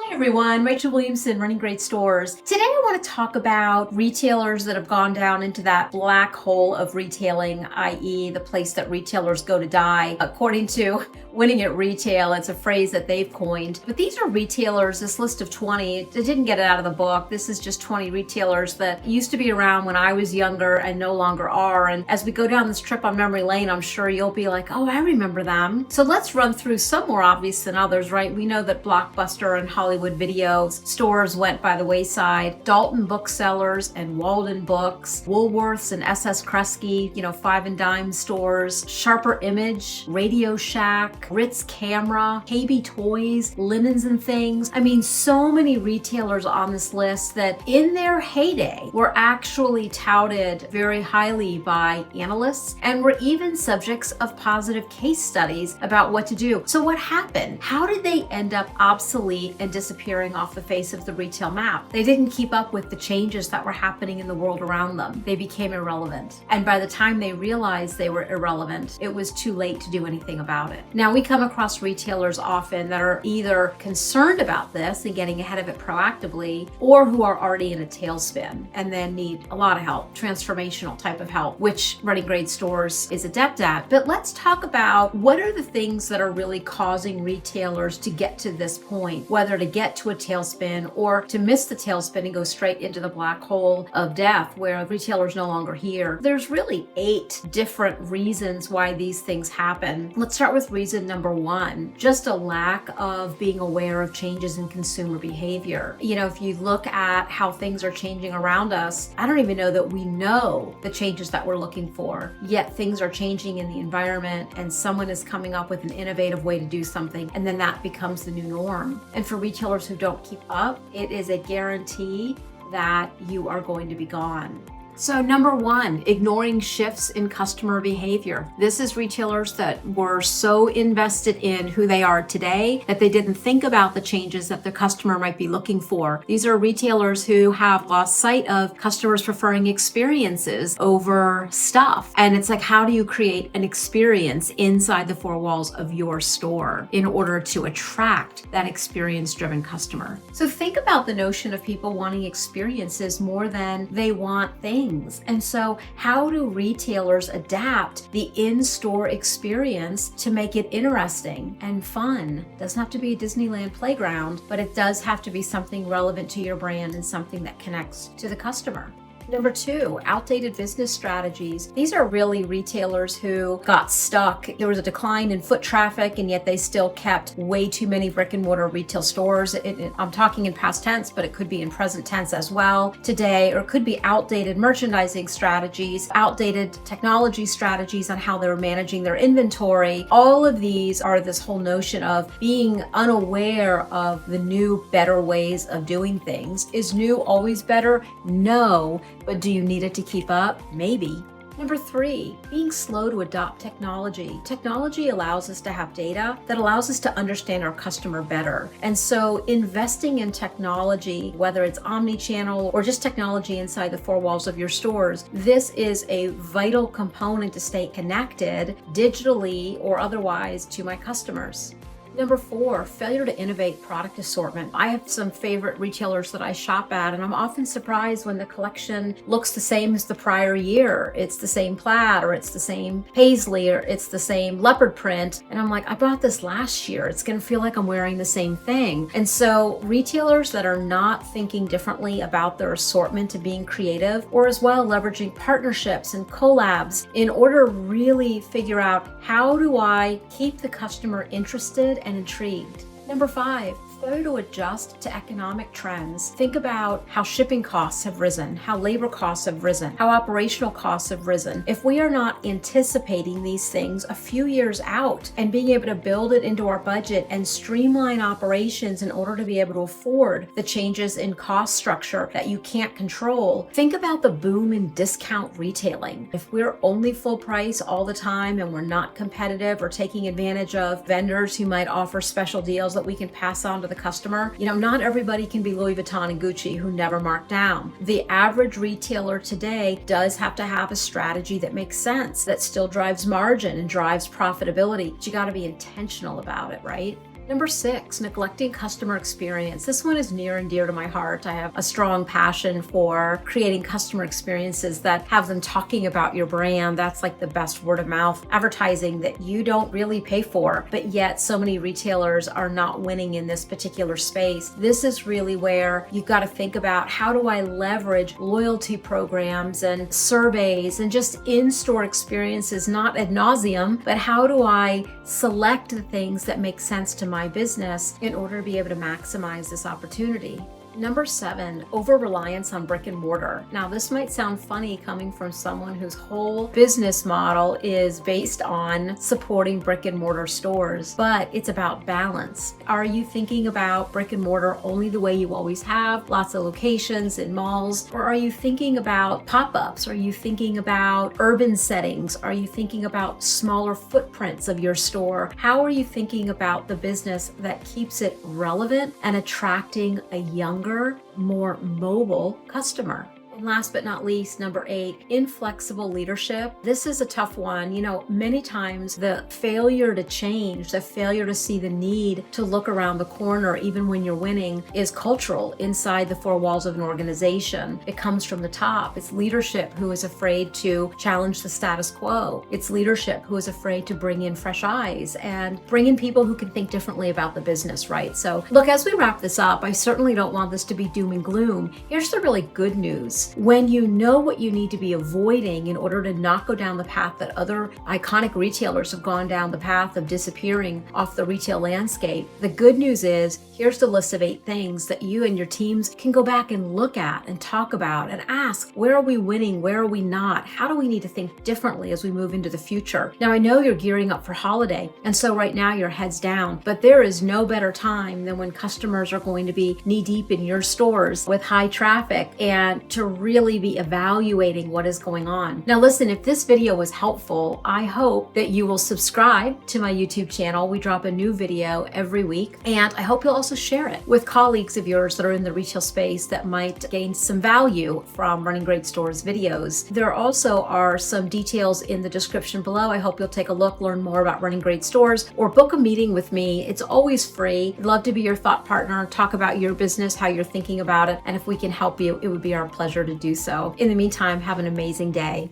Hi everyone, Rachel Williamson, Running Great Stores. Today I want to talk about retailers that have gone down into that black hole of retailing, i.e. the place that retailers go to die. According to Winning at Retail, it's a phrase that they've coined. But these are retailers, this list of 20, I didn't get it out of the book. This is just 20 retailers that used to be around when I was younger and no longer are. And as we go down this trip on memory lane, I'm sure you'll be like, oh, I remember them. So let's run through some more obvious than others, right? We know that Blockbuster and Hollywood Video stores went by the wayside. Dalton Booksellers and Walden Books, Woolworths and SS Kresge, five and dime stores, Sharper Image, Radio Shack, Ritz Camera, KB Toys, Linens and Things. I mean, so many retailers on this list that in their heyday were actually touted very highly by analysts and were even subjects of positive case studies about what to do. So what happened? How did they end up obsolete and disappearing off the face of the retail map? They didn't keep up with the changes that were happening in the world around them. They became irrelevant. And by the time they realized they were irrelevant, it was too late to do anything about it. Now, we come across retailers often that are either concerned about this and getting ahead of it proactively, or who are already in a tailspin and then need a lot of help, transformational type of help, which Running Great Stores is adept at. But let's talk about what are the things that are really causing retailers to get to this point, whether to get to a tailspin or to miss the tailspin and go straight into the black hole of death where retailers no longer here. There's really 8 different reasons why these things happen. Let's start with reason number 1, just a lack of being aware of changes in consumer behavior. If you look at how things are changing around us, I don't even know that we know the changes that we're looking for, yet things are changing in the environment and someone is coming up with an innovative way to do something, and then that becomes the new norm. And for retailers who don't keep up, it is a guarantee that you are going to be gone. So number 1, ignoring shifts in customer behavior. This is retailers that were so invested in who they are today that they didn't think about the changes that the customer might be looking for. These are retailers who have lost sight of customers preferring experiences over stuff. And it's like, how do you create an experience inside the 4 walls of your store in order to attract that experience-driven customer? So think about the notion of people wanting experiences more than they want things. And so how do retailers adapt the in-store experience to make it interesting and fun? It doesn't have to be a Disneyland playground, but it does have to be something relevant to your brand and something that connects to the customer. Number 2, outdated business strategies. These are really retailers who got stuck. There was a decline in foot traffic, and yet they still kept way too many brick and mortar retail stores. I'm talking in past tense, but it could be in present tense as well today, or it could be outdated merchandising strategies, outdated technology strategies on how they're managing their inventory. All of these are this whole notion of being unaware of the new, better ways of doing things. Is new always better? No. But do you need it to keep up? Maybe. Number 3, being slow to adopt technology. Technology allows us to have data that allows us to understand our customer better. And so investing in technology, whether it's omni-channel or just technology inside the 4 walls of your stores, this is a vital component to stay connected digitally or otherwise to my customers. Number 4, failure to innovate product assortment. I have some favorite retailers that I shop at, and I'm often surprised when the collection looks the same as the prior year. It's the same plaid, or it's the same paisley, or it's the same leopard print. And I'm like, I bought this last year. It's going to feel like I'm wearing the same thing. And so retailers that are not thinking differently about their assortment and being creative, or as well leveraging partnerships and collabs in order to really figure out, how do I keep the customer interested and intrigued? Number 5, failure to adjust to economic trends. Think about how shipping costs have risen, how labor costs have risen, how operational costs have risen. If we are not anticipating these things a few years out and being able to build it into our budget and streamline operations in order to be able to afford the changes in cost structure that you can't control, think about the boom in discount retailing. If we're only full price all the time and we're not competitive or taking advantage of vendors who might offer special deals that we can pass on to the customer. Not everybody can be Louis Vuitton and Gucci who never mark down. The average retailer today does have to have a strategy that makes sense, that still drives margin and drives profitability. But you got to be intentional about it, right? Number 6, neglecting customer experience. This one is near and dear to my heart. I have a strong passion for creating customer experiences that have them talking about your brand. That's like the best word of mouth advertising that you don't really pay for, but yet so many retailers are not winning in this particular space. This is really where you've got to think about, how do I leverage loyalty programs and surveys and just in-store experiences, not ad nauseum, but how do I select the things that make sense to my business in order to be able to maximize this opportunity. Number 7, over-reliance on brick and mortar. Now, this might sound funny coming from someone whose whole business model is based on supporting brick and mortar stores, but it's about balance. Are you thinking about brick and mortar only the way you always have, lots of locations in malls? Or are you thinking about pop-ups? Are you thinking about urban settings? Are you thinking about smaller footprints of your store? How are you thinking about the business that keeps it relevant and attracting a younger, more mobile customer? And last but not least, number 8, inflexible leadership. This is a tough one. Many times the failure to change, the failure to see the need to look around the corner, even when you're winning, is cultural inside the 4 walls of an organization. It comes from the top. It's leadership who is afraid to challenge the status quo. It's leadership who is afraid to bring in fresh eyes and bring in people who can think differently about the business, right? So look, as we wrap this up, I certainly don't want this to be doom and gloom. Here's the really good news. When you know what you need to be avoiding in order to not go down the path that other iconic retailers have gone down, the path of disappearing off the retail landscape, the good news is, here's the list of 8 things that you and your teams can go back and look at and talk about and ask, where are we winning? Where are we not? How do we need to think differently as we move into the future? Now, I know you're gearing up for holiday, and so right now your head's down, but there is no better time than when customers are going to be knee deep in your stores with high traffic, and to really be evaluating what is going on. Now listen, if this video was helpful, I hope that you will subscribe to my YouTube channel. We drop a new video every week, and I hope you'll also share it with colleagues of yours that are in the retail space that might gain some value from Running Great Stores videos. There also are some details in the description below. I hope you'll take a look, learn more about Running Great Stores, or book a meeting with me. It's always free. I'd love to be your thought partner, talk about your business, how you're thinking about it, and if we can help you, it would be our pleasure to do so. In the meantime, have an amazing day.